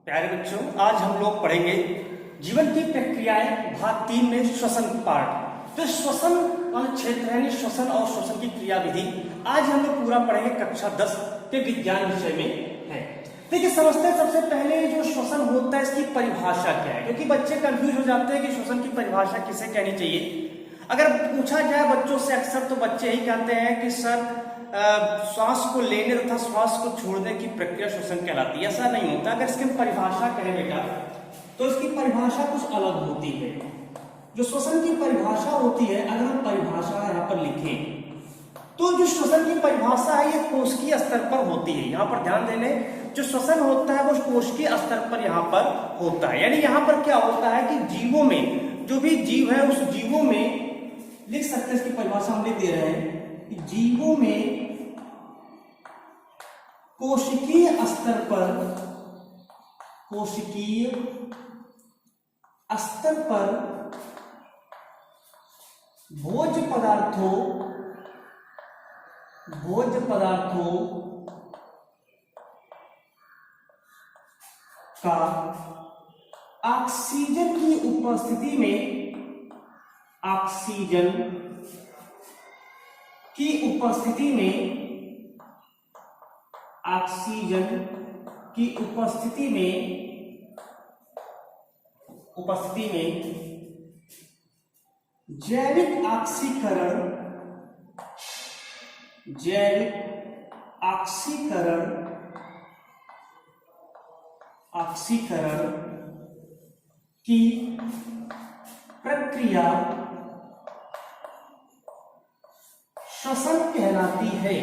प्यारे बच्चों, आज हम लोग पढ़ेंगे जीवन की प्रक्रियाएं भाग 3 में श्वसन पार्ट। तो श्वसन वाला क्षेत्र है श्वसन और श्वसन की क्रिया विधि। आज हम लोग पूरा पढ़ेंगे कक्षा 10 के विज्ञान विषय में है। देखिए, समझते हैं सबसे पहले जो श्वसन होता है इसकी परिभाषा क्या है, क्योंकि बच्चे कंफ्यूज हो जाते हैं कि श्वसन की परिभाषा किसे कहनी चाहिए। अगर पूछा जाए बच्चों से अक्सर तो बच्चे ही कहते हैं कि सर श्वास को लेने तथा श्वास को छोड़ने की प्रक्रिया श्वसन कहलाती है। ऐसा नहीं होता। अगर इसकी परिभाषा करें बेटा तो इसकी परिभाषा कुछ अलग होती है। जो श्वसन की परिभाषा होती है, अगर हम परिभाषा यहाँ पर लिखें तो जो श्वसन की परिभाषा है ये कोशिकीय स्तर पर होती है। यहाँ पर ध्यान देने, जो श्वसन होता है वो कोशिकीय स्तर पर यहाँ पर होता है। यानी यहाँ पर क्या होता है कि जीवों में, जो भी जीव है उस जीवों में, लिख सकते हैं इसकी परिभाषा हम लिख दे रहे हैं कि जीवों में कोशिकीय स्तर पर भोज्य पदार्थों का ऑक्सीजन की उपस्थिति में जैविक ऑक्सीकरण की प्रक्रिया श्वसन कहलाती है।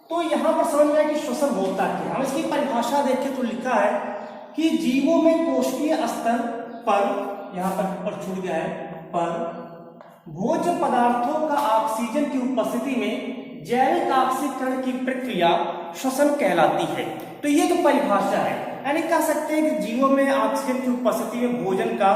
तो यहां पर समझ में आया कि श्वसन होता क्या है। हम इसकी परिभाषा देखें तो लिखा है कि जीवों में कोशिकीय स्तर पर, यहां पर छूट गया है, पर भोज्य पदार्थों का ऑक्सीजन की उपस्थिति में जैविक ऑक्सीकरण की प्रक्रिया श्वसन कहलाती है। तो ये जो परिभाषा है, यानी कह सकते हैं कि जीवों में ऑक्सीजन की उपस्थिति में भोजन का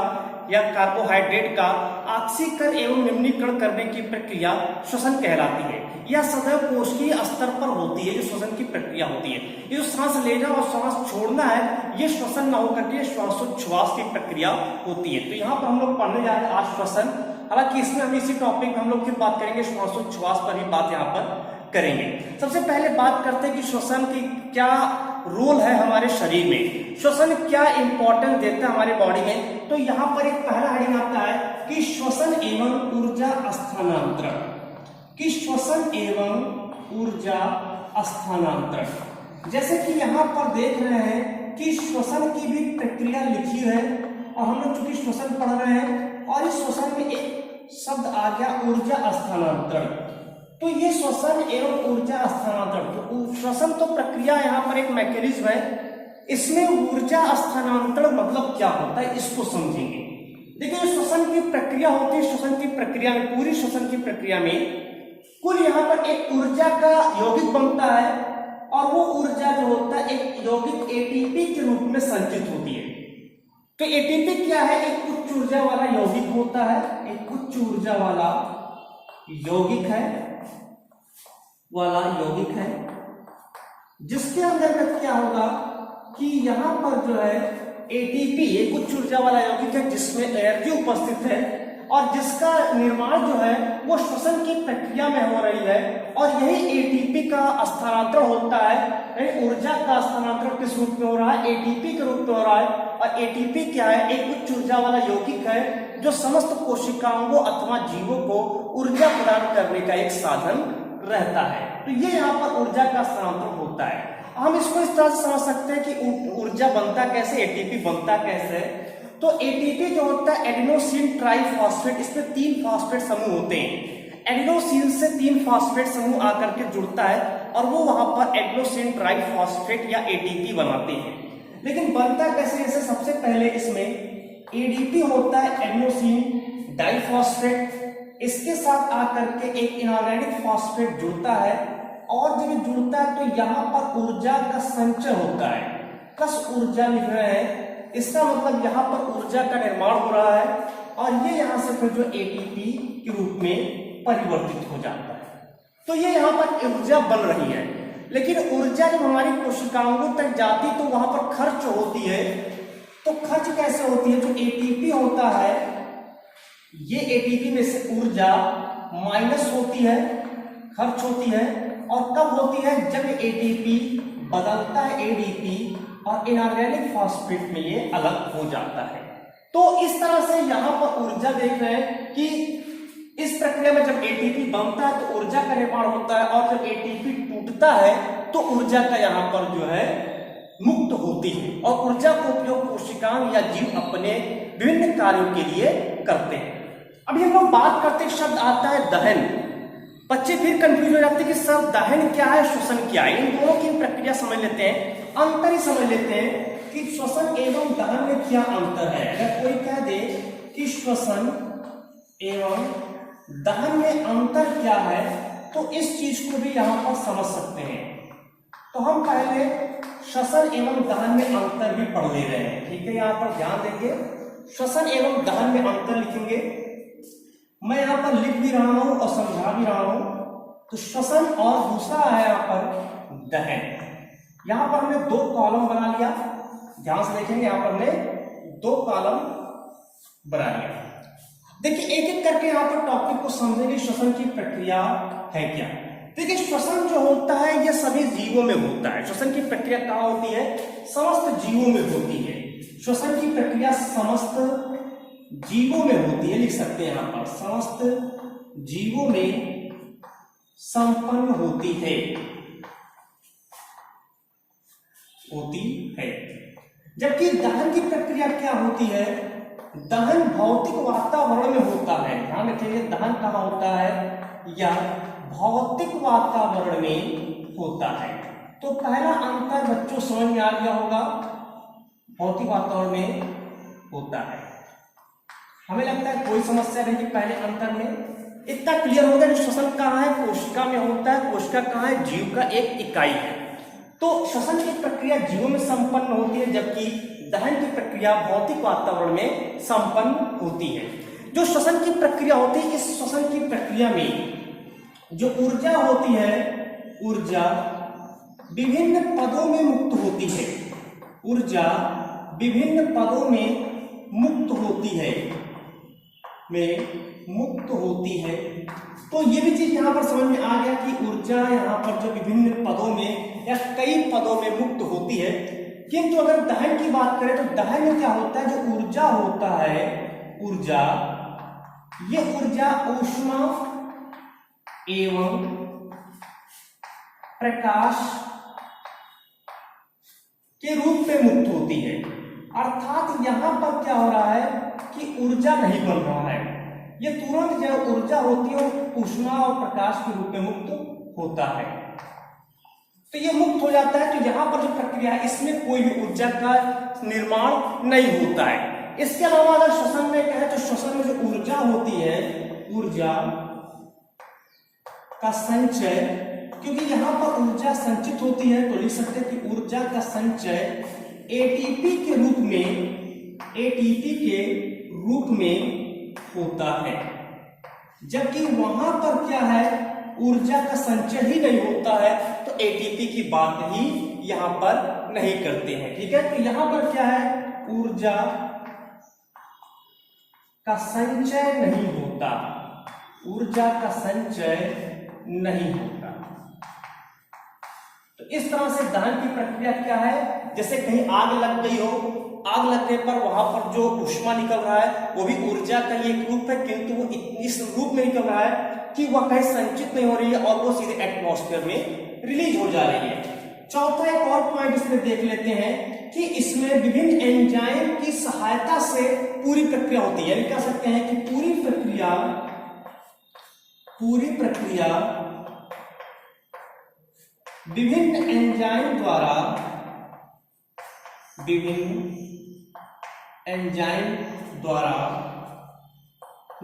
या कार्बोहाइड्रेट का ऑक्सीकरण एवं निम्नीकरण करने की प्रक्रिया श्वसन कहलाती है। यह सदैव कोशिकीय स्तर पर होती है, जो श्वसन की प्रक्रिया होती है। ये जो सांस लेना और सांस छोड़ना है, ये श्वसन न होकर के श्वासोच्छ्वास की प्रक्रिया होती है। तो यहाँ पर हम लोग पढ़ने जा रहे हैं आज श्वसन। हालांकि इसमें हम इसी टॉपिक में हम लोग फिर बात करेंगे, श्वासोच्छ्वास पर ही बात यहाँ पर करेंगे। सबसे पहले बात करते हैं कि श्वसन की क्या रोल है हमारे शरीर में, श्वसन क्या इंपॉर्टेंस देता है हमारे बॉडी में। तो यहाँ पर एक पहला हेडिंग आता है कि श्वसन एवं ऊर्जा स्थानांतरण। जैसे कि यहाँ पर देख रहे हैं कि श्वसन की भी प्रक्रिया लिखी है और हम लोग चूंकि श्वसन पढ़ रहे हैं और इस श्वसन में एक शब्द आ गया ऊर्जा स्थानांतरण। तो ये श्वसन एवं ऊर्जा स्थानांतरण, तो श्वसन तो प्रक्रिया यहाँ पर एक मैकेनिज्म है, इसमें ऊर्जा स्थानांतरण मतलब क्या होता है इसको समझेंगे। देखिए, जो श्वसन की प्रक्रिया होती है, श्वसन की प्रक्रिया में, पूरी श्वसन की प्रक्रिया में कुल यहाँ पर एक ऊर्जा का यौगिक बनता है और वो ऊर्जा जो होता है एक यौगिक एटीपी के रूप में संचित होती है। तो एटीपी क्या है? एक उच्च ऊर्जा वाला यौगिक होता है, एक उच्च ऊर्जा वाला यौगिक है, जिसके अंतर्गत क्या होगा कि यहाँ पर जो है एटीपी एक उच्च ऊर्जा वाला यौगिक है जिसमें एनर्जी उपस्थित है और जिसका निर्माण जो है वो श्वसन की प्रक्रिया में हो रही है। और यही एटीपी का स्थानांतरण होता है। ऊर्जा का स्थानांतरण किस रूप में हो रहा है? एटीपी के रूप में हो रहा है। और एटीपी क्या है? एक उच्च ऊर्जा वाला यौगिक है जो समस्त कोशिकाओं अथवा जीवों को ऊर्जा प्रदान करने का एक साधन रहता है। तो ये यहाँ पर ऊर्जा का स्थानांतरण होता है। हम इसको इस तरह से समझ सकते हैं कि ऊर्जा बनता कैसे, एटीपी बनता कैसे। तो एटीपी जो होता है एडेनोसिन ट्राइफॉस्फेट, इसमें 3 फॉस्फेट समूह होते हैं। एडेनोसिन से 3 फॉस्फेट समूह आकर के जुड़ता है और वो वहां पर एडेनोसिन ट्राइफॉस्फेट या एटीपी बनाते हैं। लेकिन बनता कैसे? जैसे सबसे पहले इसमें एडीपी होता है, एडेनोसिन डाइफॉस्फेट, इसके साथ आकर के एक इनऑर्गेनिक फॉस्फेट जुड़ता है और जब जुड़ता है तो यहाँ पर ऊर्जा का संचय होता है, प्लस ऊर्जा लिख रहे हैं। इसका मतलब यहाँ पर ऊर्जा का निर्माण हो रहा है और ये यहाँ से फिर जो एटीपी के रूप में परिवर्तित हो जाता है। तो ये यहाँ पर ऊर्जा बन रही है, लेकिन ऊर्जा जब हमारी कोशिकाओं तक जाती तो वहां पर खर्च होती है। तो खर्च कैसे होती है? जो एटीपी होता है, ये एटीपी में से ऊर्जा माइनस होती है, खर्च होती है। और कब होती है? जब एटीपी बदलता है एडीपी और इनऑर्गेनिक फॉस्फेट में ये अलग हो जाता है। तो इस तरह से यहां पर ऊर्जा देख रहे हैं कि इस प्रक्रिया में जब एटीपी बनता है तो ऊर्जा का निर्माण होता है, और जब एटीपी टूटता है तो ऊर्जा का यहाँ पर जो है मुक्त होती है। और ऊर्जा का उपयोग कोशिकाएं या जीव अपने विभिन्न कार्यों के लिए करते हैं। अभी हम लोग बात करते हैं, शब्द आता है दहन। बच्चे फिर कंफ्यूज हो जाते हैं कि सर दहन क्या है, श्वसन क्या है। इन दोनों की प्रक्रिया समझ लेते हैं, अंतर ही समझ लेते हैं कि श्वसन एवं दहन में क्या अंतर है। अगर कोई कह दे कि श्वसन एवं दहन में अंतर क्या है, तो इस चीज को भी यहां पर समझ सकते हैं। तो हम पहले श्वसन एवं दहन में अंतर भी पढ़ ले रहे हैं, ठीक है। यहां पर ध्यान देंगे, श्वसन एवं दहन में अंतर लिखेंगे। मैं यहां पर लिख भी रहा हूं और समझा भी रहा हूं। तो श्वसन और दूसरा है यहां पर दहन। यहां पर हमने दो कॉलम बना लिया, ध्यान से देखेंगे। यहां पर हमने दो कॉलम बना लिया। देखिए एक एक करके यहां पर टॉपिक को समझेंगे, श्वसन की प्रक्रिया है क्या। देखिए श्वसन जो होता है यह सभी जीवों में होता है। श्वसन की प्रक्रिया कहां होती है? समस्त जीवों में होती है। श्वसन की प्रक्रिया समस्त जीवों में होती है, लिख सकते हैं यहां पर, समस्त जीवों में संपन्न होती है, जबकि दहन की प्रक्रिया क्या होती है? दहन भौतिक वातावरण में होता है। ध्यान रखिए, दहन कहां होता है? या भौतिक वातावरण में होता है। तो पहला अंतर बच्चों समझ में आ गया होगा, भौतिक वातावरण में होता है। हमें लगता है कोई समस्या नहीं कि पहले अंतर में इतना क्लियर होगा कि श्वसन कहाँ है? कोशिका में होता है। कोशिका कहाँ है? जीव का एक इकाई है। तो श्वसन की प्रक्रिया जीवों में संपन्न होती है, जबकि दहन की प्रक्रिया भौतिक वातावरण में संपन्न होती है। जो श्वसन की प्रक्रिया होती है, इस श्वसन की प्रक्रिया में जो ऊर्जा होती है, ऊर्जा विभिन्न पदों में मुक्त होती है। ऊर्जा विभिन्न पदों में मुक्त होती है। तो ये भी चीज यहां पर समझ में आ गया कि ऊर्जा यहां पर जो विभिन्न पदों में या कई पदों में मुक्त होती है। किंतु अगर दहन की बात करें तो दहन में क्या होता है? जो ऊर्जा होता है, ये ऊर्जा ऊष्मा एवं प्रकाश के रूप में मुक्त होती है। अर्थात यहां पर क्या हो रहा है कि ऊर्जा नहीं बन रहा है, ये तुरंत जो ऊर्जा होती है वो ऊष्मा और प्रकाश के रूप में मुक्त होता है। तो ये मुक्त हो जाता है। तो यहां पर जो प्रक्रिया है इसमें कोई भी ऊर्जा का निर्माण नहीं होता है। इसके अलावा अगर श्वसन में कहें तो श्वसन में जो ऊर्जा होती है, ऊर्जा का संचय, क्योंकि यहां पर ऊर्जा संचित होती है तो लिख सकते हैं कि ऊर्जा का संचय एटीपी के रूप में होता है। जबकि वहां पर क्या है? ऊर्जा का संचय ही नहीं होता है, तो एटीपी की बात ही यहां पर नहीं करते हैं, ठीक है। तो यहां पर क्या है? ऊर्जा का संचय नहीं होता, ऊर्जा का संचय नहीं होता। तो इस तरह से दहन की प्रक्रिया क्या है? जैसे कहीं आग लग गई हो, आग लगने पर वहां पर जो ऊष्मा निकल रहा है वो भी ऊर्जा का ही एक रूप है, किंतु वो इस रूप में निकल रहा है कि वह कहीं संचित नहीं हो रही है और वो सीधे एटमॉस्फेयर में रिलीज हो जा रही है। चौथा एक और पॉइंट इसमें देख लेते हैं कि इसमें विभिन्न एंजाइम की सहायता से पूरी प्रक्रिया होती है। यानी कह सकते हैं कि पूरी प्रक्रिया विभिन्न एंजाइम द्वारा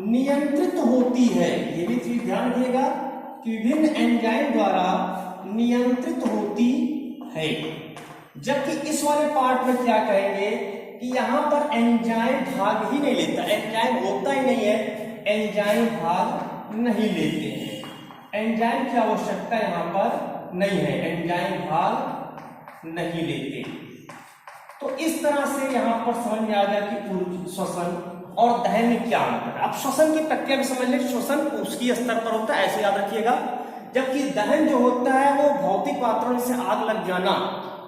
नियंत्रित होती है। ये भी चीज ध्यान रखिएगा कि विभिन्न एंजाइम द्वारा नियंत्रित होती है। जबकि इस वाले पार्ट में क्या कहेंगे कि यहां पर एंजाइम भाग ही नहीं लेता, एंजाइम होता ही नहीं है, एंजाइम भाग नहीं लेते हैं। एंजाइम की आवश्यकता यहाँ पर नहीं है, एंजाइम भाग नहीं लेते। तो इस तरह से यहाँ पर समझ में आ गया कि श्वसन और दहन में क्या अंतर है। अब श्वसन की प्रक्रिया भी समझ लें, श्वसन उसकी स्तर पर होता है, ऐसे याद रखिएगा, जबकि दहन जो होता है वो भौतिक वातावरण से आग लग जाना,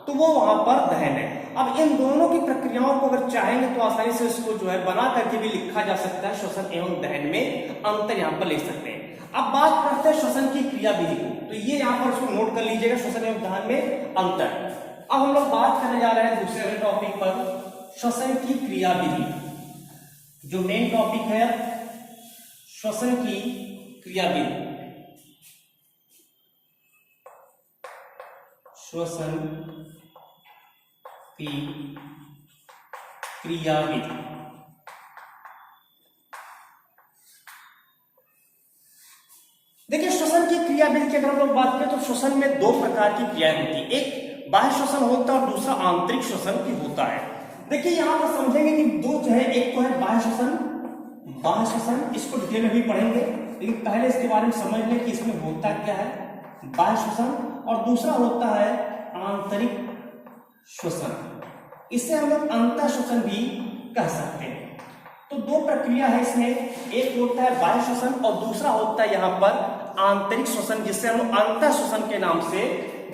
तो वो वहां पर दहन है। अब इन दोनों की प्रक्रियाओं को अगर चाहेंगे तो आसानी से इसको जो है बना करके भी लिखा जा सकता है, श्वसन एवं दहन में अंतर यहाँ पर ले सकते हैं। अब बात करते हैं श्वसन की क्रिया विधि को, तो ये यहाँ पर इसको नोट कर लीजिएगा, श्वसन एवं दहन में अंतर। अब हम लोग बात करने जा रहे हैं दूसरे टॉपिक पर, श्वसन की क्रिया विधि। जो मेन टॉपिक है श्वसन की क्रिया विधि, श्वसन की क्रिया विधि। देखिए श्वसन की क्रिया विधि की अगर हम लोग बात करें तो श्वसन में दो प्रकार की क्रियाएं होती है, एक बाह्य श्वसन होता है और दूसरा आंतरिक श्वसन की होता है। देखिए यहां पर समझेंगे कि दो जो है, एक तो है बाह्य श्वसन, इसको डिटेल में भी पढ़ेंगे, लेकिन पहले इसके बारे में समझ लें कि इसमें होता क्या है बाह्य श्वसन, और दूसरा होता है आंतरिक श्वसन, इसे हम लोग अंतः श्वसन भी कह सकते हैं। तो दो प्रक्रिया है इसमें, एक होता है बाह्य श्वसन और दूसरा होता है यहाँ पर आंतरिक श्वसन, जिसे हम लोग अंतः श्वसन के नाम से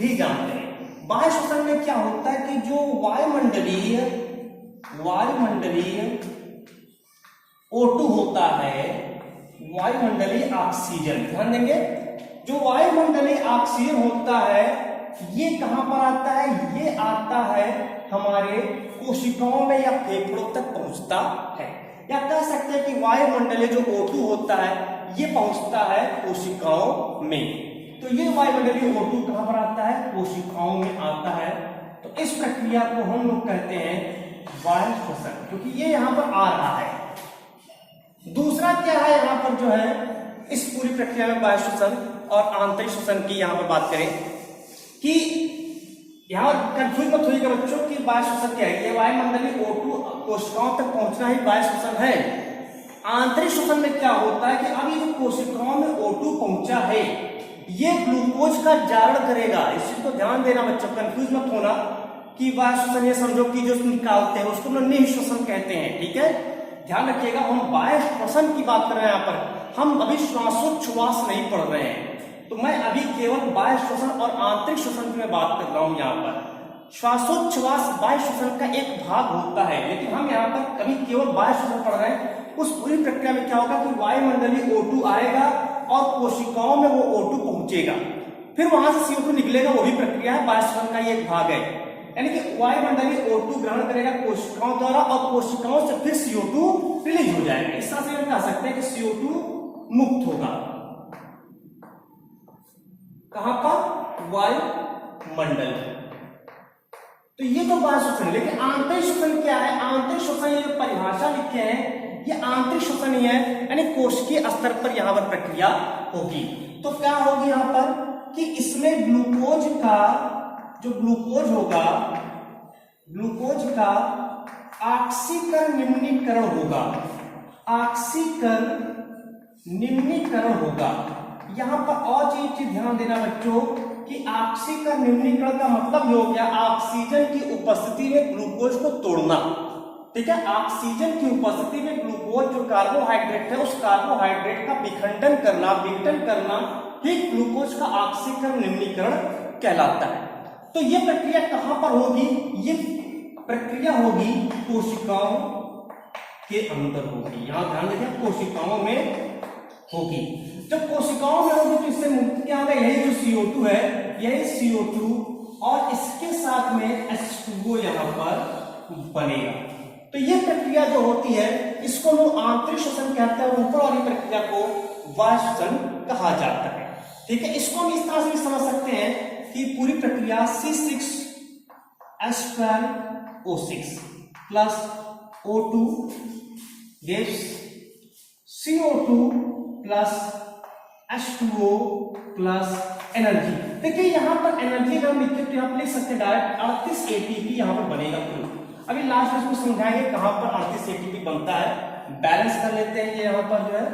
भी जानते हैं। बाह्य श्वसन में क्या होता है कि जो वायुमंडलीय O2 होता है, वायुमंडलीय ऑक्सीजन, ध्यान देंगे, जो वायुमंडलीय ऑक्सीजन होता है ये कहां पर आता है, ये आता है हमारे कोशिकाओं में या फेफड़ों तक पहुंचता है, या कह सकते हैं कि वायुमंडलीय जो O2 होता है ये पहुंचता है कोशिकाओं में। तो ये वायुमंडलीय O2 कहां पर आता है, कोशिकाओं में आता है। तो इस प्रक्रिया को हम लोग कहते हैं बाह्य श्वसन, क्योंकि ये यहां पर आ रहा है। दूसरा क्या है यहाँ पर जो है, इस पूरी प्रक्रिया में बाह्य श्वसन और आंतरिक श्वसन की यहाँ पर बात करें कि यहाँ कंफ्यूज मत होइएगा बच्चों कि बाह्य श्वसन क्या है, ये वायुमंडलीय O2 कोशिकाओं तक पहुंचना ही बाह्य श्वसन है। आंतरिक श्वसन में क्या होता है कि अब ये जो कोशिकाओं में O2 पहुंचा है ये ग्लूकोज का जारण करेगा, इस चीज को ध्यान देना बच्चों, कंफ्यूज मत होना कि बाह्य श्वसन ये समझो कि जो निकालते हैं उसको हम निःश्वसन कहते हैं, ठीक है, ध्यान रखिएगा। हम बाह्य श्वसन की बात कर रहे हैं यहाँ पर, हम अभी श्वासोच्छ्वास नहीं पढ़ रहे हैं, तो मैं अभी केवल बाह्य श्वसन और आंतरिक श्वसन की मैं बात कर रहा हूं। यहाँ पर श्वासोच्छ्वास बाह्य श्वसन का एक भाग होता है, लेकिन हम यहाँ पर अभी केवल बाह्य श्वसन पढ़ रहे हैं। उस पूरी प्रक्रिया में क्या होगा कि वायुमंडलीय O2 आएगा और कोशिकाओं में वो O2 पहुंचेगा, फिर वहां से CO2 निकलेगा, वही प्रक्रिया है, बाह्य श्वसन का ये एक भाग है। यानी कि वायुमंडलीय O2 ग्रहण करेगा कोशिकाओं द्वारा और कोशिकाओं से फिर CO2 रिलीज हो जाएगा। इस तरह से हम कह सकते हैं कि CO2 मुक्त होगा, कहां पर, वायुमंडल। तो ये तो बाह्य श्वसन, लेकिन आंतरिक श्वसन क्या है, आंतरिक श्वसन ये जो परिभाषा लिखे हैं ये आंतरिक श्वसन ही है, यानी कोशिकीय स्तर पर यहां पर प्रक्रिया होगी। तो क्या होगी यहां पर कि इसमें ग्लूकोज का जो ग्लूकोज होगा, ग्लूकोज का ऑक्सीकरण निम्नीकरण होगा, ऑक्सीकरण निम्नीकरण होगा। यहां पर और चीज ध्यान देना बच्चों कि ऑक्सीकरण निम्नीकरण का मतलब हो गया ऑक्सीजन की उपस्थिति में ग्लूकोज को तोड़ना, ठीक है, ऑक्सीजन की उपस्थिति में ग्लूकोज जो कार्बोहाइड्रेट है उस कार्बोहाइड्रेट का विखंडन करना, विघटन करना ही ग्लूकोज का ऑक्सीकरण निम्नीकरण कहलाता है। तो ये प्रक्रिया कहां पर होगी, ये प्रक्रिया होगी कोशिकाओं के अंदर होगी, यहां ध्यान रखिए कोशिकाओं में होगी। जब कोशिकाओं में होगी तो इससे मुक्त क्या होगा, यही जो CO2 है, यही CO2 और इसके साथ में H2O यहां पर बनेगा। तो ये प्रक्रिया जो होती है इसको लोग आंतरिक श्वसन कहते हैं, ऊपर वाली प्रक्रिया को बाह्य श्वसन कहा जाता है, ठीक है। इसको हम इस तरह से भी समझ सकते हैं कि पूरी प्रक्रिया C6H12O6 plus O2 gives CO2 plus H2O plus energy. देखिए यहां पर एनर्जी हम लिख के आप लिख सकते हैं डायरेक्ट 38 ATP यहां पर बनेगा। अभी लास्ट में इसको समझाएंगे कहां पर 38 ATP बनता है, बैलेंस कर लेते हैं। ये यहां पर जो है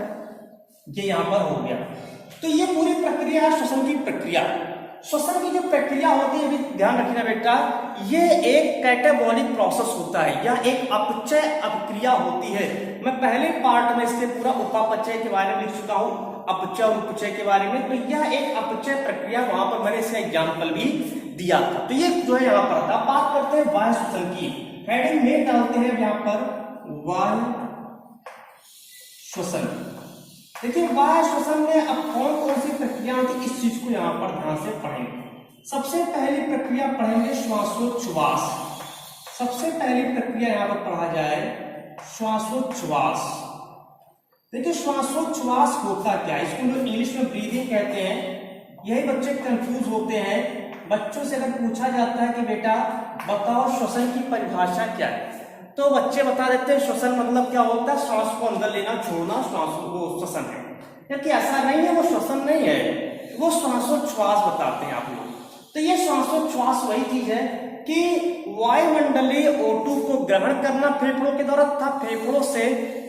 ये यहां पर हो गया। तो ये पूरी प्रक्रिया है श्वसन की प्रक्रिया। श्वसन की जो प्रक्रिया होती है, ध्यान रखना बेटा, ये एक कैटाबॉलिक प्रोसेस होता है या एक अपचय अभिक्रिया होती है। मैं पहले पार्ट में इसके पूरा उपापचय के बारे में लिख चुका हूं, अपचय और उपचय के बारे में। तो यह एक अपचय प्रक्रिया, वहां पर मैंने इसका एग्जाम्पल भी दिया था। तो ये जो है यहाँ पर था। बात करते हैं बाह्य श्वसन की, हेडिंग में डालते हैं यहाँ पर बाह्य श्वसन। देखिए बाह्य श्वसन में अब कौन कौन सी प्रक्रिया होती है, इस चीज को यहाँ पर ध्यान से पढ़ेंगे। सबसे पहली प्रक्रिया पढ़ेंगे श्वासोच्छ्वास। सबसे पहली प्रक्रिया यहाँ पर पढ़ा जाए श्वासोच्छ्वास। देखिए श्वासोच्छ्वास होता क्या है, इसको जो इंग्लिश में ब्रीदिंग कहते हैं। यही बच्चे कंफ्यूज होते हैं। बच्चों से अगर पूछा जाता है कि बेटा बताओ श्वसन की परिभाषा क्या है, तो बच्चे बता देते हैं श्वसन मतलब क्या होता है, श्वास को अंदर लेना छोड़ना, श्वास को श्वसन है। क्योंकि ऐसा नहीं है, वो श्वसन नहीं है, वो श्वासोच्छ्वास बताते हैं आप लोग। तो ये श्वासोच्छ्वास वही चीज है कि वायुमंडलीय O2 को ग्रहण करना फेफड़ों के द्वारा तथा फेफड़ों से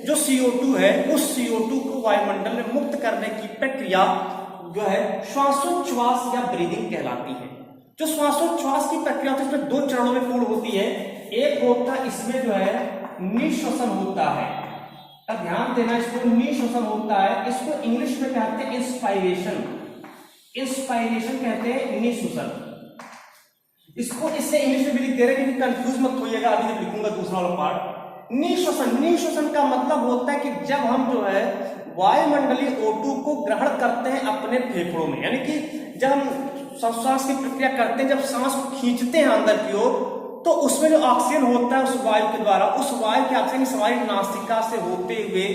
जो CO2 है उस CO2 को वायुमंडल में मुक्त करने की प्रक्रिया जो है श्वासोच्छ्वास या ब्रीदिंग कहलाती है। जो श्वासोच्छ्वास की प्रक्रिया होती है इसमें दो चरणों में पूर्ण होती है। एक होता है इसमें जो है निःश्वसन होता है, अब ध्यान देना, इसको निःश्वसन होता है। इसको इंग्लिश में कहते हैं इंस्पायरेशन। इंस्पायरेशन कहते हैं निःश्वसन। इसको इससे इंग्लिश में भी लिख दे रहे हैं, कंफ्यूज मत होइएगा, अभी जब लिखूंगा दूसरा वाला पार्ट। निःश्वसन, निःश्वसन का मतलब होता है कि जब हम जो है वायुमंडलीय O2 को ग्रहण करते हैं अपने फेफड़ों में, यानी कि जब हम श्वास की प्रक्रिया करते हैं, जब सांस को खींचते हैं अंदर की ओर, तो उसमें जो ऑक्सीजन होता है उस वायु के द्वारा, उस वायु के ऑक्सीजन हमारी नासिका से होते हुए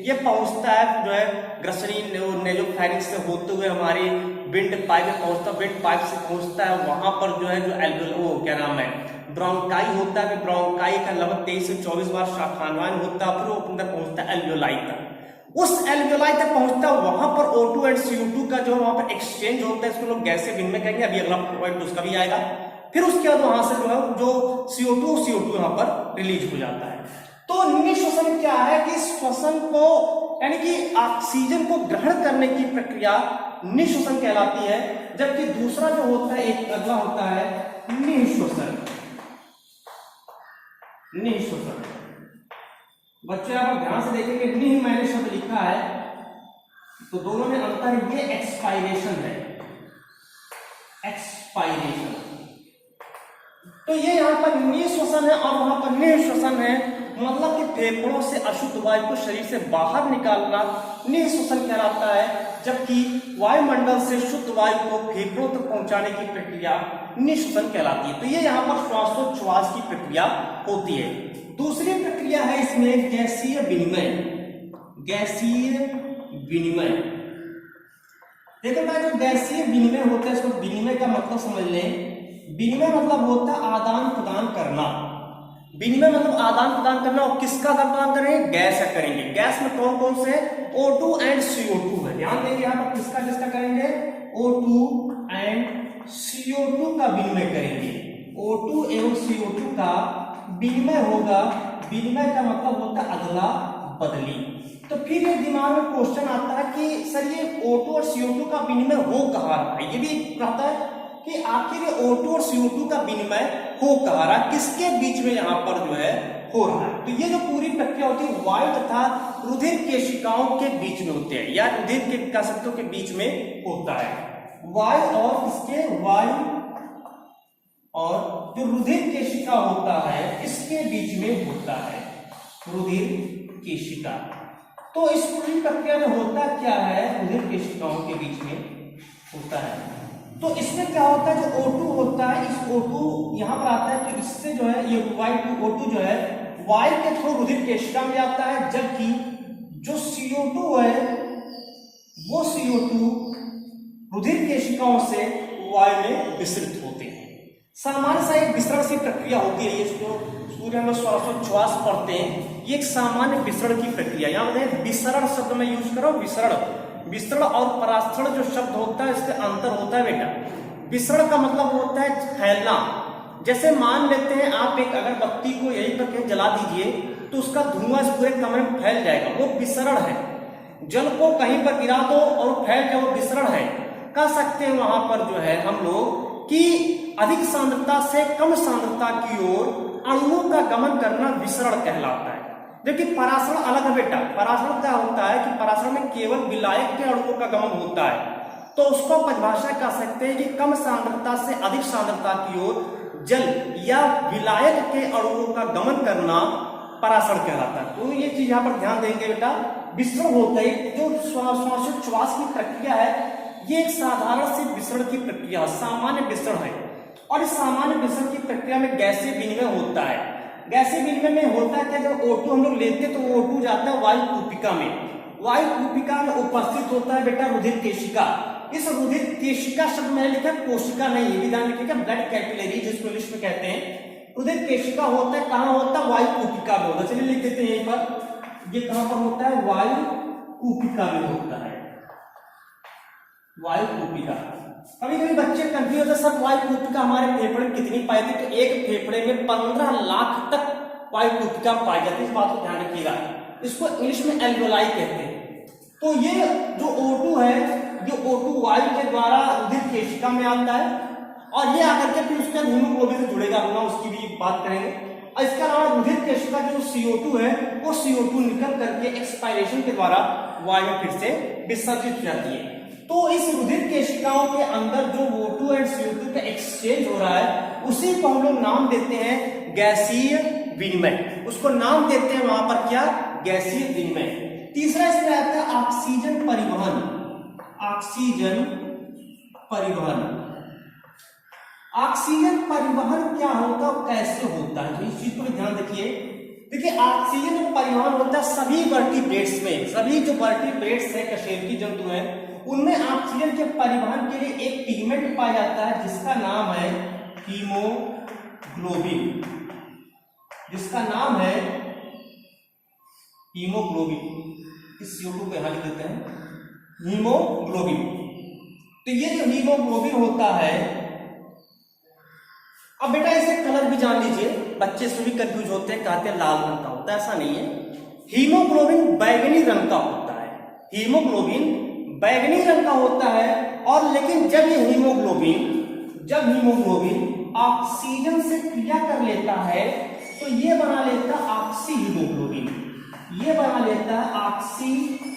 ये पहुंचता है जो है ग्रसनी नेजोफेरिंक्स से होते हुए हमारे विंड पाइप में पहुंचता है, विंड पाइप से पहुंचता है। वहां पर जो है जो एल्वेओल क्या नाम है ब्रोंकाई होता है, ब्रोंकाई का लगभग 23 से 24 बार शाखान्वयन होता है, फिर वो अंदर पहुंचता है एल्वेओलाई तक। उस एल्वेओलाई तक पहुंचता है, वहां पर O2 एंड CO2 का जो वहां पर एक्सचेंज होता है, इसको लोग गैसीय विनिमय कहेंगे, अभी अगला पॉइंट उसका भी आएगा। फिर उसके बाद वहां से जो है जो CO2 यहाँ पर रिलीज हो जाता है। तो निःश्वसन क्या है कि श्वसन को यानी कि ऑक्सीजन को ग्रहण करने की प्रक्रिया निःश्वसन कहलाती है। जबकि दूसरा जो होता है, एक अगला होता है निःश्वसन। निःश्वसन बच्चे आप ध्यान से देखेंगे, निः मैंने शब्द लिखा है तो दोनों में अंतर है। ये एक्सपायरेशन है, एक्सपायरेशन। तो ये यहाँ पर निःश्वसन है और वहां पर निःश्वसन है, मतलब कि फेफड़ों से अशुद्ध वायु को शरीर से बाहर निकालना निःश्वसन कहलाता है। जबकि वायुमंडल से शुद्ध वायु को फेफड़ों तक पहुंचाने की प्रक्रिया निःश्वसन कहलाती है। तो ये यहाँ पर श्वासोच्छ्वास की प्रक्रिया होती है। दूसरी प्रक्रिया है इसमें गैसीय विनिमय। गैसीय विनिमय, देखो मैं जो गैसीय विनिमय होता है, इसको विनिमय का मतलब समझ लें। विनिमय मतलब होता है आदान प्रदान करना। विनिमय मतलब आदान प्रदान करना, और किसका आदान प्रदान करेंगे, गैस का करेंगे। गैस में कौन कौन से, O2 एंड CO2 है। ध्यान देंगे यहाँ पर किसका किसका करेंगे, O2 एंड CO2 का विनिमय करेंगे। O2 एवं CO2 का विनिमय होगा। विनिमय का मतलब होता है अदला बदली। तो फिर ये दिमाग में क्वेश्चन आता है कि सर ये O2 और CO2 का विनिमय हो कहाँ रहा है। ये भी रहता है कि आखिर ये O2 और CO2 का विनिमय हो कहाँ रहा, किसके बीच में यहाँ पर जो है हो रहा है। तो ये जो पूरी प्रक्रिया होती है वायु तथा रुधिर केशिकाओं के बीच में होते हैं, या रुधिर के विकासकों के बीच में होता है। वायु और इसके वायु और जो रुधिर केशिका होता है इसके बीच में होता है रुधिर केशिका। तो इस पूरी प्रक्रिया में होता क्या है, रुधिर केशिकाओं के बीच में होता है। तो इसमें क्या होता है, जो O2 होता है, इस O2 यहाँ पर आता है, तो इससे जो है ये O2 जो है वायु के थ्रू रुधिर केशिका में जाता है। जबकि जो CO2 है वो CO2 रुधिर केशिकाओं से वायु में विसरित होते हैं। सामान्य सा एक विसरण सी प्रक्रिया होती है, इसको सूर्य में श्वासोच्छ्वास पढ़ते हैं, ये एक सामान्य विसरण की प्रक्रिया। यहाँ पर विसरण शब्द में यूज करो, विसरण। विसरण और परासरण जो शब्द होता है इसके अंतर होता है बेटा। विसरण का मतलब होता है फैलना। जैसे मान लेते हैं आप एक अगरबत्ती को यहीं पर कहीं जला दीजिए तो उसका धुआं इस पूरे कमरे में फैल जाएगा, वो विसरण है। जल को कहीं पर गिरा दो और फैल जाए, वो विसरण है, कह सकते हैं वहां पर जो है हम लोग कि अधिक सांद्रता से कम सांद्रता की ओर अणुओं का गमन करना विसरण कहलाता है। देखिए परासरण अलग है बेटा। परासरण क्या होता है कि परासरण में केवल विलायक के अणुओं का गमन होता है, तो उसको परिभाषा कर सकते हैं कि कम सांद्रता से अधिक सांद्रता की ओर जल या विलायक के अणुओं का गमन करना परासरण कहलाता है। तो ये चीज यहाँ पर ध्यान देंगे बेटा। विसरण होता है जो श्वासोच्छ्वास की प्रक्रिया है, ये एक साधारण सी विसरण की प्रक्रिया, सामान्य विसरण है। और इस सामान्य विसरण की प्रक्रिया में गैसीय विनिमय होता है। गैसीय विनिमय में होता है जब O2 हम लोग लेते तो O2 जाता है वायु कूपिका में। वायु कूपिका में उपस्थित होता है बेटा रुधिर केशिका। इस रुधिर केशिका शब्द मैंने लिखा कोशिका नहीं है, विधान लिखिएगा ब्लड कैपिलरी जिसको इंग्लिश में कहते हैं। रुधिर केशिका होता है, कहां होता है? वायु कूपिका में होता है। चलिए लिख देते हैं यहीं पर, ये कहां पर होता है? वायु कूपिका में होता है, वायु कूपिका। कभी कभी बच्चे कंफ्यूज होते हैं, सर वायु कूपिका हमारे फेफड़े में कितनी पाई जाती है? तो एक फेफड़े में 15 लाख तक वायु कूपिका पाई जाती है, इस बात को ध्यान रखिएगा। इसको इंग्लिश में एल्वेओलाई कहते हैं। तो ये जो O2 है, जो O2 वायु के द्वारा रुधिर केशिका में आता है और ये आकर के फिर उसके हीमोग्लोबिन से जुड़ेगा, उसकी भी बात करेंगे। और इसके अलावा रुधिर केशिका जो CO2 है, वो CO2 निकल करके एक्सपायरेशन के द्वारा वायु में फिर से विसर्जित हो जाती है। तो इस रुधिर केशिकाओं के अंदर जो O2 और CO2 का एक्सचेंज हो रहा है, उसी को हम लोग नाम देते हैं गैसीय विनिमय। उसको नाम देते हैं वहां पर क्या? गैसीय विनिमय। तीसरा इसमें आता है ऑक्सीजन परिवहन। ऑक्सीजन परिवहन। ऑक्सीजन परिवहन क्या होता है, कैसे होता है, इस चीज को ध्यान रखिए। देखिए ऑक्सीजन परिवहन होता है सभी वर्टिब्रेट्स में। सभी जो वर्टिब्रेट्स है, कशेरुकी जंतु है, उनमें ऑक्सीजन के परिवहन के लिए एक पिगमेंट पाया जाता है जिसका नाम है हीमोग्लोबिन। जिसका नाम है हीमोग्लोबिन। इस CO2 को यहां लिख देते हैं हीमोग्लोबिन। तो ये जो हीमोग्लोबिन होता है, अब बेटा इसे कलर भी जान लीजिए, बच्चे से भी कंफ्यूज होते हैं, कहते हैं लाल रंग का होता है, ऐसा नहीं है। हीमोग्लोबिन बैगनी रंग का होता है। हीमोग्लोबिन बैगनी रंग का होता है। और लेकिन जब हीमोग्लोबिन ऑक्सीजन से क्रिया कर लेता है तो ये बना लेता है ऑक्सी हीमोग्लोबिन। ये बना लेता है ऑक्सी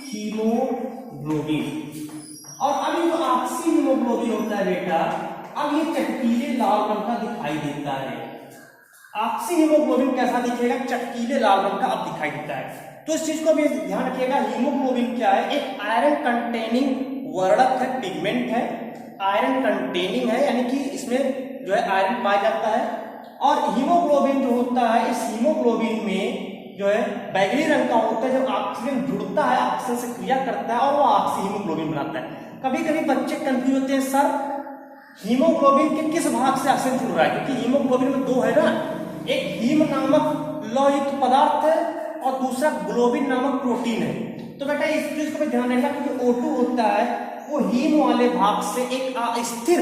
हीमोग्लोबिन। और अब ये जो ऑक्सी हीमोग्लोबिन होता है बेटा, अब ये चटकीले लाल रंग का दिखाई देता है। ऑक्सी हीमोग्लोबिन कैसा दिखेगा? चटकीले लाल रंग का अब दिखाई देता है। तो इस चीज को भी ध्यान रखिएगा। हीमोग्लोबिन क्या है? एक आयरन कंटेनिंग वर्णक है, पिगमेंट है, आयरन कंटेनिंग है, यानी कि इसमें जो है आयरन पाया जाता है। और हीमोग्लोबिन जो होता है, इस हीमोग्लोबिन में जो है बैगनी रंग का होता है। जब ऑक्सीजन जुड़ता है, ऑक्सीजन से क्रिया करता है और वो ऑक्सी हीमोग्लोबिन बनाता है। कभी कभी बच्चे कंफ्यूज होते हैं, सर हीमोग्लोबिन के किस भाग से ऑक्सीजन जुड़ रहा है? क्योंकि हीमोग्लोबिन में दो है ना, एक हीम नामक लौहयुक्त पदार्थ है और दूसरा ग्लोबिन नामक प्रोटीन है। तो बेटा इस चीज को भी ध्यान रखना कि जो O2 होता है वो हीम वाले भाग से एक अस्थिर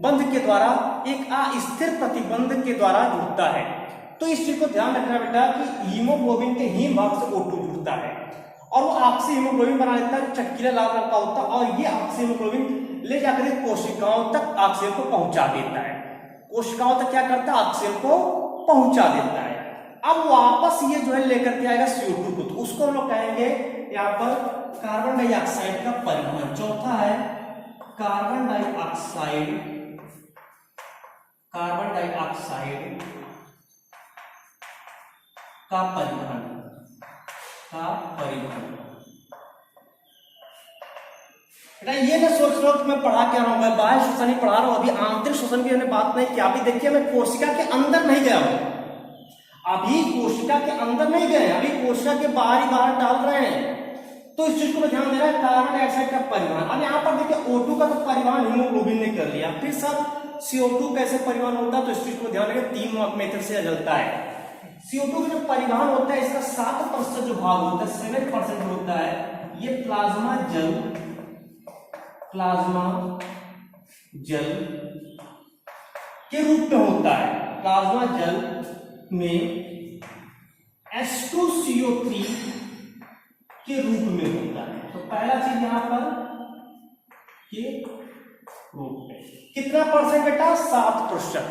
बंध के द्वारा, एक अस्थिर प्रतिबंध के द्वारा जुड़ता है। तो इस चीज को ध्यान रखना बेटा कि हीमोग्लोबिन के हीम भाग से O2 जुड़ता है और वो ऑक्सी हीमोग्लोबिन बना लेता है, चटकीला लाल रंग का होता है। और ये ऑक्सी हीमोग्लोबिन ले जाकर कोशिकाओं तक ऑक्सीजन को पहुंचा देता है। कोशिकाओं तक क्या करता है? ऑक्सीजन को पहुंचा देता है। अब वापस ये जो है लेकर के आएगा CO2 को, तो उसको हम लोग कहेंगे यहाँ पर कार्बन डाइऑक्साइड का परिवहन। चौथा है कार्बन डाइऑक्साइड का परिवहन। ये मैं सोच रहा हूं कि मैं पढ़ा क्या रहा हूं, मैं बाह्य शोषण ही पढ़ा रहा हूं, अभी आंतरिक शोषण की हमने बात नहीं की। अभी देखिए मैं कोशिका के अंदर नहीं गया हूं, अभी कोशिका के अंदर नहीं गए, अभी कोशिका के बाहर ही बाहर डाल रहे हैं। तो इस चीज को ध्यान देना है, कार्बन डाइऑक्साइड का परिवहन। अब यहाँ पर देखिए O2 का तो परिवहन हीमोग्लोबिन ने कर लिया, फिर सर CO2 कैसे परिवहन होता है? तो इस चीज को ध्यान रखें, 3 मेथड से चलता है। CO2 का जो परिवहन होता है, इसका 7% जो भाग होता है, 7% होता है, ये प्लाज्मा जल के रूप में होता है। प्लाज्मा जल में H2CO3 के रूप में होता है। पहला चीज यहाँ पर के रूप में कितना परसेंट बेटा 7%।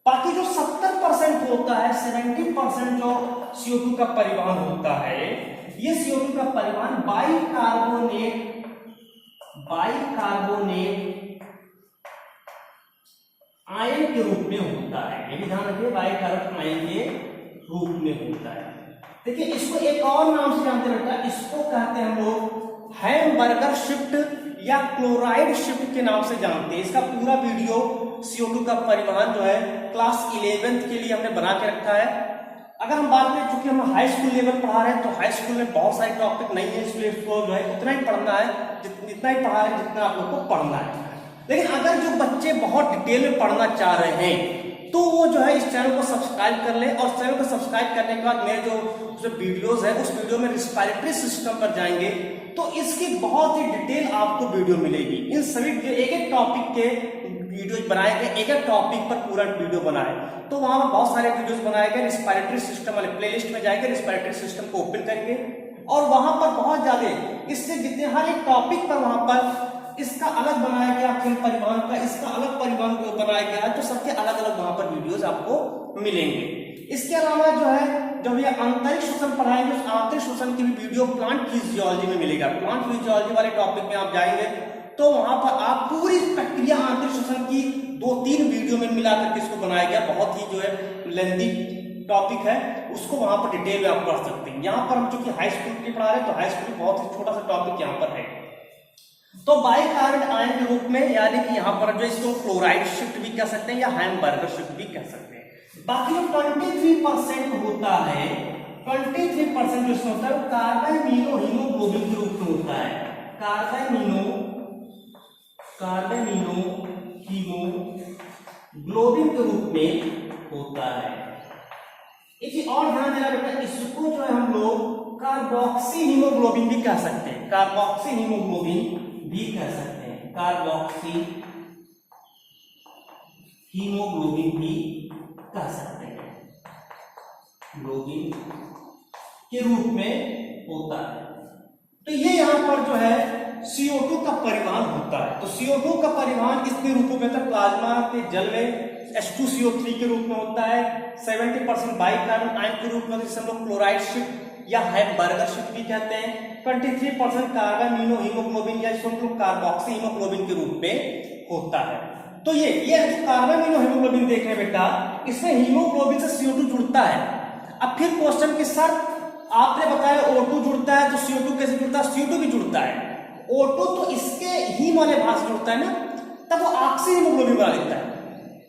बाकी जो 70% होता है 70% जो CO2 का परिवहन होता है, ये CO2 का परिवहन बाइकार्बोनेट आयन के रूप में होता है। ये भी ध्यान रखिए, बाइकार्बोनेट आयन के रूप में होता है। देखिए इसको एक और नाम से जानते हैं बेटा, इसको कहते हैं हम लोग हैमबर्गर शिफ्ट या क्लोराइड शिफ्ट के नाम से जानते हैं। इसका पूरा वीडियो CO2 का परिवहन जो है क्लास 11th के लिए हमने बना के रखा है। अगर हम बात करें, चूंकि हम हाई स्कूल लेवल पढ़ा रहे हैं तो हाई स्कूल में बहुत सारे टॉपिक नहीं है, इसलिए इसको जो है उतना ही पढ़ना है, जितना ही पढ़ा रहे हैं जितना आप लोग को पढ़ना है। लेकिन अगर जो बच्चे बहुत डिटेल में पढ़ना चाह रहे हैं तो वो जो है इस चैनल को सब्सक्राइब कर ले, और चैनल को सब्सक्राइब करने के बाद मेरे जो वीडियोस है उस वीडियो में रिस्पायरेटरी सिस्टम पर जाएंगे तो इसकी बहुत ही डिटेल आपको वीडियो मिलेगी। इन सभी एक एक टॉपिक के वीडियोज बनाए गए, एक एक टॉपिक पर पूरा वीडियो बनाए, तो वहां पर बहुत सारे वीडियोस बनाए गए। रिस्पायरेटरी सिस्टम वाले प्लेलिस्ट में जाएंगे, रिस्पायरेटरी सिस्टम को ओपन करेंगे और वहां पर बहुत ज्यादा इससे जितने हर एक टॉपिक पर वहां पर इसका अलग बनाया गया, फिर परिवहन का इसका अलग परिवहन को बनाया गया, तो सबके अलग अलग वहां पर वीडियोस आपको मिलेंगे। इसके अलावा जो है जब ये आंतरिक श्वसन पढ़ाएंगे, उस आंतरिक श्वसन की भी वीडियो प्लांट फिजियोलॉजी में मिलेगा। प्लांट फिजियोलॉजी वाले टॉपिक में आप जाएंगे तो वहां पर आप पूरी प्रक्रिया आंतरिक श्वसन की 2-3 वीडियो में मिलाकर के इसको बनाया गया। बहुत ही जो है लेंथी टॉपिक है, उसको वहां पर डिटेल में आप पढ़ सकते हैं। यहाँ पर हम चूंकि हाई स्कूल की पढ़ा रहे हैं तो हाई स्कूल बहुत ही छोटा सा टॉपिक यहाँ पर है। तो बाइकार्बोनेट आयन के रूप में, यानी कि यहाँ पर जो इसको क्लोराइड शिफ्ट भी कह सकते हैं या हैमबर्गर शिफ्ट भी कह सकते हैं। बाकी जो 23% होता है, 23% जो इसमें होता है वो कार्बामिनो हीमोग्लोबिन के रूप में होता है। कार्बामिनो हीमोग्लोबिन के रूप में होता है। एक चीज और ध्यान देना बेटा, इसको जो है हम लोग कार्बोक्सी हीमोग्लोबिन भी कह सकते हैं, कार्बोक्सी हीमोग्लोबिन भी कह सकते हैं, कार्बोक्सी हीमोग्लोबिन भी कह सकते हैं, ग्लोबिन के रूप में होता है। तो ये यहाँ पर जो है CO2 का परिवहन होता है। तो CO2 का परिवहन कितने रूपों में होता है? प्लाज्मा के जल में H2CO3 के रूप में होता है, 70% बाइकार्बोनेट आयन के रूप में, जिसे हम लोग क्लोराइड शिफ्ट या हैमबर्गर शिफ्ट भी कहते हैं, 23% कार्बामिनो हीमोग्लोबिन या इसको हम लोग कार्बोक्सी हीमोग्लोबिन के रूप में होता है। तो ये जो कार्बामिनो हीमोग्लोबिन देख रहे हैं बेटा, इसमें हीमोग्लोबिन से CO2 जुड़ता है। अब फिर क्वेश्चन के साथ आपने बताया O2 जुड़ता है, तो CO2 कैसे जुड़ता है? CO2 भी जुड़ता है। O2 तो इसके हीम वाले भाग से जुड़ता है ना, तब वो ऑक्सी हीमोग्लोबिन बना लेता है।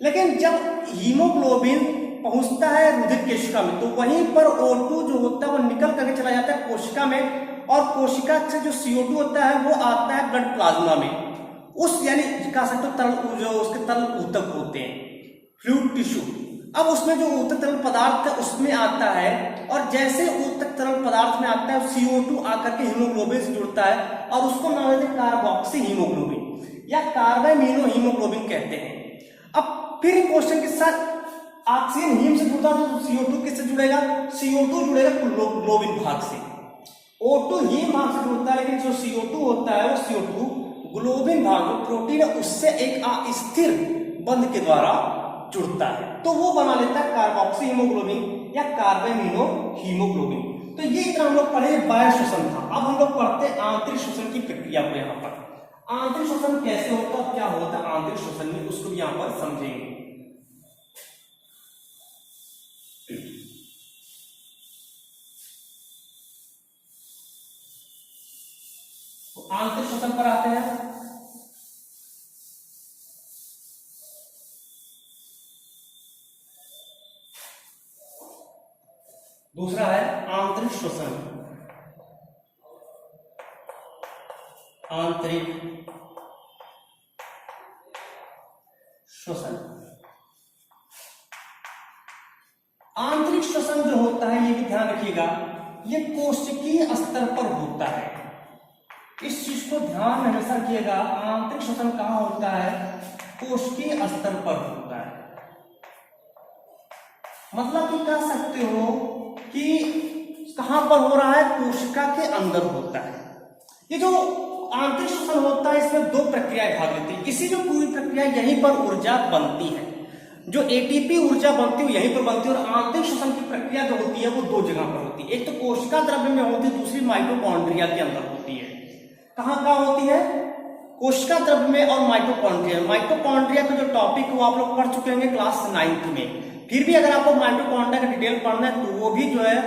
लेकिन जब हीमोग्लोबिन पहुंचता है रुधिर कोशिका में तो वहीं पर O2 जो होता है वो निकल करके चला जाता है कोशिका में, और कोशिका से जो CO2 होता है वो आता है ब्लड प्लाज्मा में। उस यानी कह सकते हो तरल, जो उसके तरल ऊतक होते हैं, फ्लूइड टिश्यू, अब उसमें जो ऊतक तरल पदार्थ है उसमें आता है, और जैसे ऊतक तरल पदार्थ में आता है CO2 आकर के हीमोग्लोबिन से जुड़ता है और उसको नाम देते हैं कार्बोक्सी हीमोग्लोबिन या कार्बामिनो हीमोग्लोबिन कहते हैं। अब फिर क्वेश्चन के साथ ऑक्सीजन हीम से जुड़ता है तो CO2 किससे जुड़ेगा? CO2 जुड़ेगा ग्लोबिन भाग से। O2 हीम भाग से जुड़ता है, लेकिन जो CO2 होता है वो CO2 ग्लोबिन भाग जो प्रोटीन है उससे एक अस्थिर बंध के द्वारा जुड़ता है, तो वो बना लेता है कार्बोक्सी हीमोग्लोबिन या कार्बामिनो हीमोग्लोबिन। तो ये इतना हम लोग पढ़े बाह्य श्वसन था। अब हम लोग पढ़ते हैं आंतरिक श्वसन की प्रक्रिया को। यहाँ पर आंतरिक श्वसन कैसे होता है, क्या होता है आंतरिक श्वसन में, उसको भी यहाँ पर समझेंगे। तो आंतरिक श्वसन पर आते हैं। दूसरा है आंतरिक श्वसन। आंतरिक श्वसन, आंतरिक श्वसन जो होता है ये भी ध्यान रखिएगा, ये कोशिकीय स्तर पर होता है। इस चीज को ध्यान में हमेशा रखिएगा। आंतरिक श्वसन कहां होता है? कोशिकीय स्तर पर होता है। मतलब कि कह सकते हो कि कहां पर हो रहा है? कोशिका के अंदर होता है। ये जो आंतरिक श्वसन होता है इसमें दो प्रक्रियाएं भाग लेती है। इसी जो पूरी प्रक्रिया यहीं पर ऊर्जा बनती है, जो एटीपी ऊर्जा बनती है यहीं पर बनती है। और आंतरिक श्वसन की प्रक्रिया जो होती है वो दो जगह पर होती है, एक तो कोशिका द्रव्य में होती है, दूसरी माइटोकॉन्ड्रिया के अंदर होती है। कहाँ कहाँ होती है? कोशिका द्रव्य में और माइटोकॉन्ड्रिया। माइटोकॉन्ड्रिया का जो टॉपिक वो आप लोग पढ़ चुके होंगे क्लास 9th में। फिर भी अगर आपको माइटोकॉन्ड्रिया का डिटेल पढ़ना है तो वो भी जो है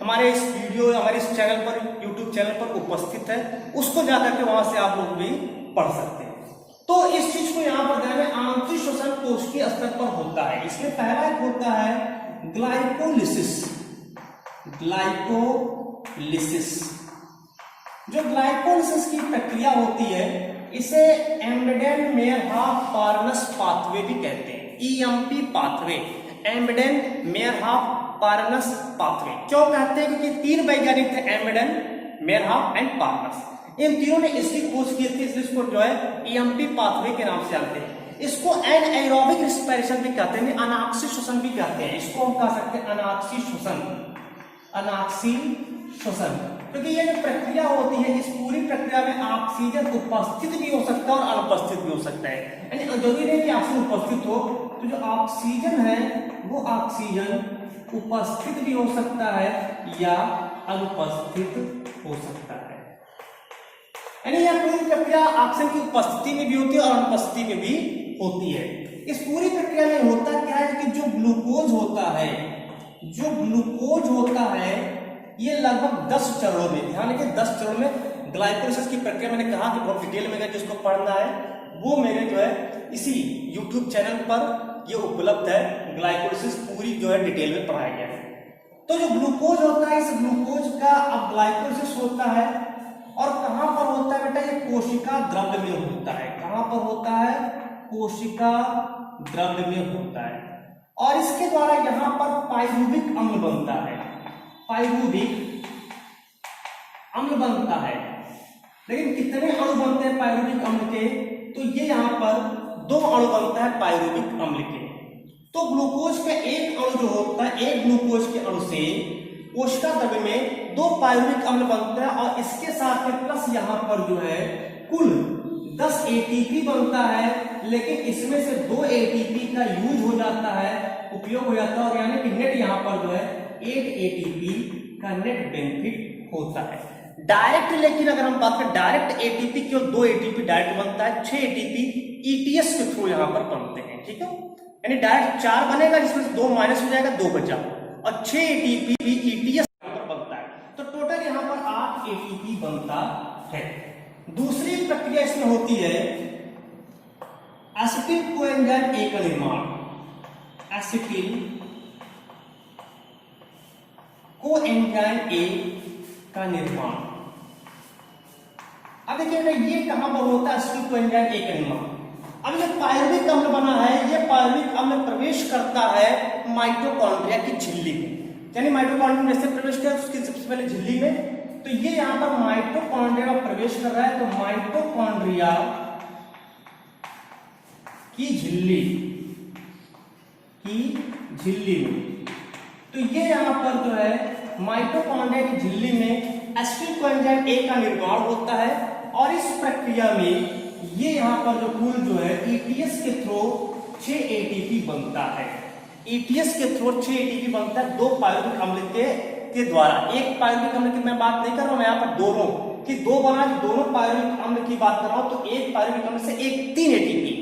हमारे इस वीडियो, हमारे इस चैनल पर, यूट्यूब चैनल पर उपस्थित है, उसको जाकर के वहां से आप लोग भी पढ़ सकते हैं। तो इस चीज को यहाँ पर ध्यान में, आंतरिक श्वसन कोशिकीय स्तर पर होता है। इसमें पहला एक होता है ग्लाइकोलिसिस। ग्लाइकोलिसिस, जो ग्लाइकोलिसिस की प्रक्रिया होती है इसे एम्बेडेन मेयरहाफ पार्नस पाथवे भी कहते हैं, EMP पाथवे, एम्बेडेन मेयरहाफ पार्नस पाथवे। क्यों कहते हैं? क्योंकि तीन वैज्ञानिक थे, एम्बेडेन, मेयरहाफ एंड पार्नस। इन तीनों ने इसकी खोज की थी, इसलिए इसको जो है EMP पाथवे के नाम से जानते हैं। इसको एनाएरोबिक रिस्पिरेशन भी कहते हैं, अनाक्षी श्वसन भी कहते हैं। इसको हम कह सकते हैं अनाक्षी श्वसन, अनाक्षी श्वसन। क्योंकि ये जो प्रक्रिया होती है इस पूरी प्रक्रिया में ऑक्सीजन उपस्थित भी हो सकता है और अनुपस्थित भी हो सकता है। यानी जरूरी नहीं कि ऑक्सीजन उपस्थित हो, तो जो ऑक्सीजन है वो ऑक्सीजन उपस्थित भी हो सकता है या अनुपस्थित हो सकता है। यानी यह पूरी प्रक्रिया ऑक्सीजन की उपस्थिति में भी होती है और अनुपस्थिति में भी होती है। इस पूरी प्रक्रिया में होता क्या है कि जो ग्लूकोज होता है, जो ग्लूकोज होता है ये लगभग 10 चरणों में, ध्यान रखिए 10 चरणों में ग्लाइकोलिसिस की प्रक्रिया, मैंने कहा कि बहुत डिटेल में जिसको पढ़ना है वो मेरे जो है इसी YouTube चैनल पर ये उपलब्ध है। ग्लाइकोलिसिस पूरी जो है डिटेल में पढ़ाया गया है। तो जो ग्लूकोज होता है, इस ग्लूकोज का अब ग्लाइकोलिसिस होता है और कहां पर होता है बेटा? ये कोशिका द्रव्य में होता है। कहां पर होता है? कोशिका द्रव्य में होता है। और इसके द्वारा यहां पर पाइरुविक अम्ल बनता है, पाइरुविक अम्ल बनता है। लेकिन कितने अणु बनते हैं पाइरुविक अम्ल के? तो ये यहां पर 2 अणु बनता है पाइरुविक अम्ल के। तो ग्लूकोज का एक अणु जो होता है, एक ग्लूकोज के अणु से कोशिका द्रव्य में 2 पाइरुविक अम्ल बनता है और इसके साथ में प्लस यहां पर जो है कुल 10 एटीपी बनता है। लेकिन इसमें से 2 एटीपी का यूज हो जाता है, उपयोग हो जाता है, और यानी कि नेट यहां पर जो है 8 एटीपी का नेट बेनिफिट होता है। डायरेक्ट, लेकिन अगर हम बात करें डायरेक्ट एटीपी, केवल 2 एटीपी डायरेक्ट बनता है, 6 एटीपी ईटीएस के थ्रू यहां पर बनते हैं। ठीक है, यानी डायरेक्ट 4 बनेगा जिसमें से 2 माइनस हो जाएगा, 2 बचा, और 6 एटीपी ईटीएस पर बनता है। तो टोटल यहां पर 8 एटीपी बनता है। दूसरी प्रक्रिया इसमें होती है एसिटिल कोएंजाइम ए का निर्माण। एसिटिल कोएंजाइम ए का निर्माण। अब देखिए ये कहां पर होता है एसिटिल कोएंजाइम ए का निर्माण? अब ये पाइरुविक अम्ल बना है, ये पाइरुविक अम्ल प्रवेश करता है माइटोकॉन्ड्रिया की झिल्ली में। यानी माइटोकॉन्ड्रिया में से प्रवेश किया उसकी सबसे पहले झिल्ली में, तो ये यहां पर माइटोकॉन्ड्रिया में प्रवेश कर रहा है। तो माइटोकॉन्ड्रिया की झिल्ली में, तो ये यहां पर जो है माइटोकॉन्ड्रिया की झिल्ली में एसिटिल कोएंजाइम ए का निर्माण होता है। और इस प्रक्रिया में ये यहां पर जो कुल जो है ईटीएस के थ्रू 6 एटीपी बनता है। ईटीएस के थ्रू 6 एटीपी बनता है 2 पाइरुविक अम्ल के द्वारा। एक पाइरुविक अम्ल की मैं बात नहीं कर रहा हूं, मैं यहाँ पर दोनों कि 2 बना, दोनों पाइरुविक अम्ल की बात कर रहा हूं। तो एक पाइरुविक अम्ल से 3 एटीपी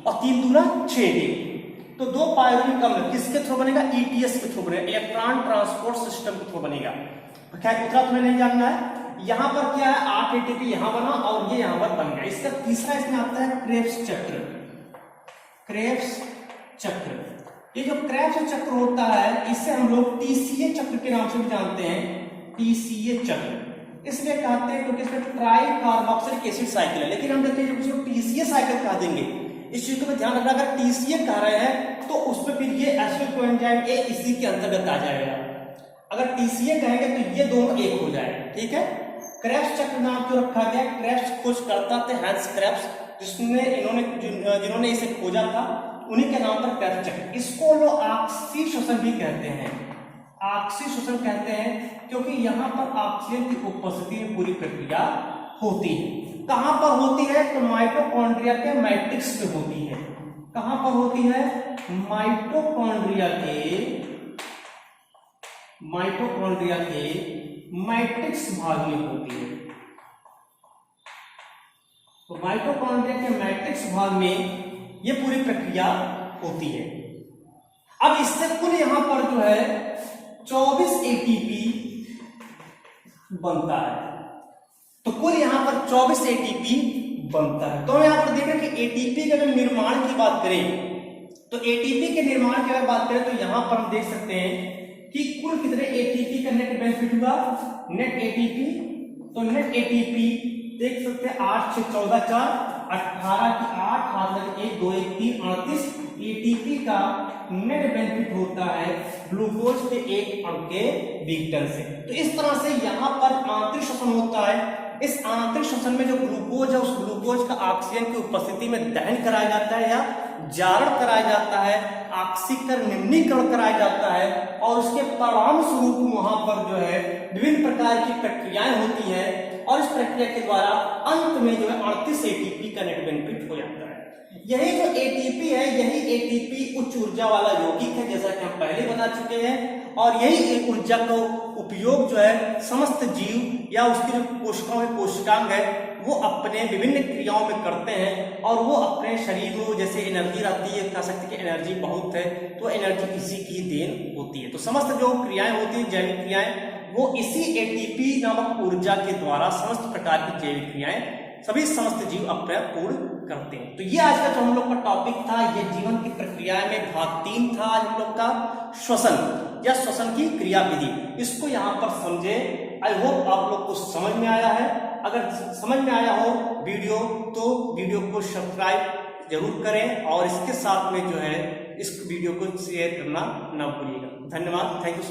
और 3 दूना 6 एटीपी। तो 2 पाइरुविक अम्ल किसके थ्रू बनेगा? ईटीएस के थ्रू बनेगा, इलेक्ट्रॉन ट्रांसपोर्ट सिस्टम के थ्रू बनेगा। खैर उतना तुम्हें नहीं जानना है। यहां पर क्या है, 8 एटीपी यहां बना और ये यहां पर बन गया। इसका तीसरा इसमें आता है क्रेब्स चक्र। क्रेब्स चक्र, ये जो क्रेब्स चक्र होता है इसे हम लोग टीसीए चक्र के नाम से भी जानते हैं। टीसीए चक्र इसलिए कहते हैं क्योंकि इसमें ट्राई कार्बोक्सिलिक एसिड साइकिल है। लेकिन हम देखते हैं जो टीसीए साइकिल कह देंगे, इस चीज को ध्यान रखना, अगर टीसीए कह रहे हैं तो उसमें फिर ये एसिटिल कोएंजाइम ए इसी के अंतर्गत आ जाएगा। अगर टीसीए कहेंगे तो ये दोनों एक हो जाएगा। ठीक है, क्रेब्स चक्र नाम क्यों रखा गया? क्रेब्स खोज करता थे हैंस क्रेब्स, जिन्होंने इसे खोजा था, उन्हीं के नाम पर क्रेब्स चक्र। इसको लोग ऑक्सी श्वसन भी कहते हैं। ऑक्सी श्वसन कहते हैं क्योंकि यहां पर ऑक्सीजन की उपस्थिति में पूरी प्रक्रिया होती है। कहां पर होती है? तो माइटोकॉन्ड्रिया के मैट्रिक्स में होती है। कहां पर होती है? माइटोकॉन्ड्रिया के मैट्रिक्स भाग में होती है। तो माइटोकॉन्ड्रिया के मैट्रिक्स भाग में ये पूरी प्रक्रिया होती है। अब इससे कुल यहां पर जो है 24 एटीपी बनता है। तो कुल यहां पर 24 एटीपी बनता है। तो हम यहां पर देख रहे हैं कि एटीपी के अगर निर्माण की बात करें, तो एटीपी के निर्माण की अगर बात करें तो यहां पर हम देख सकते हैं कि कुल कितने एटीपी का नेट बेनिफिट हुआ, नेट एटीपी। तो नेट एटीपी देख सकते हैं 8 6 14 4 18 की 8 हाथ लगे 1 2 1 3 38 एटीपी का नेट बेनिफिट होता है ग्लूकोज के एक अणु के विघटन से। तो इस तरह से यहाँ पर आंतरिक श्वसन होता है। इस आंतरिक श्वसन में जो ग्लूकोज है उस ग्लूकोज का ऑक्सीजन की उपस्थिति में दहन कराया जाता है या जारण कराया जाता है, ऑक्सीकरण निम्नीकरण कराया जाता है और उसके परिणाम स्वरूप वहां पर जो है विभिन्न प्रकार की प्रक्रियाएं होती हैं और इस प्रक्रिया के द्वारा अंत में जो है 38 एटीपी का नेट बेनिफिट हो जाता है। यही जो एटीपी है, यही एटीपी उच्च ऊर्जा वाला यौगिक है, जैसा कि हम पहले बता चुके हैं। और यही ऊर्जा का उपयोग जो है समस्त जीव या उसकी जो कोशिकाओं में कोशिकांग है वो अपने विभिन्न क्रियाओं में करते हैं और वो अपने शरीर में जैसे एनर्जी रहती है, कह सकते कि एनर्जी बहुत है, तो एनर्जी इसी की देन होती है। तो समस्त जो क्रियाएं होती हैं, जैविक क्रियाएं, वो इसी एटीपी नामक ऊर्जा के द्वारा समस्त प्रकार की जैविक क्रियाएं सभी समस्त जीव अपने पूर्ण करते हैं। तो ये आज का जो हम लोग का टॉपिक था, ये जीवन की प्रक्रिया में भाग 3 था आज हम लोग का, श्वसन या श्वसन की क्रिया विधि। इसको यहाँ पर समझे। आई होप आप लोग को समझ में आया है। अगर समझ में आया हो वीडियो तो वीडियो को सब्सक्राइब जरूर करें और इसके साथ में जो है इस वीडियो को शेयर करना न भूलिएगा। धन्यवाद, थैंक यू।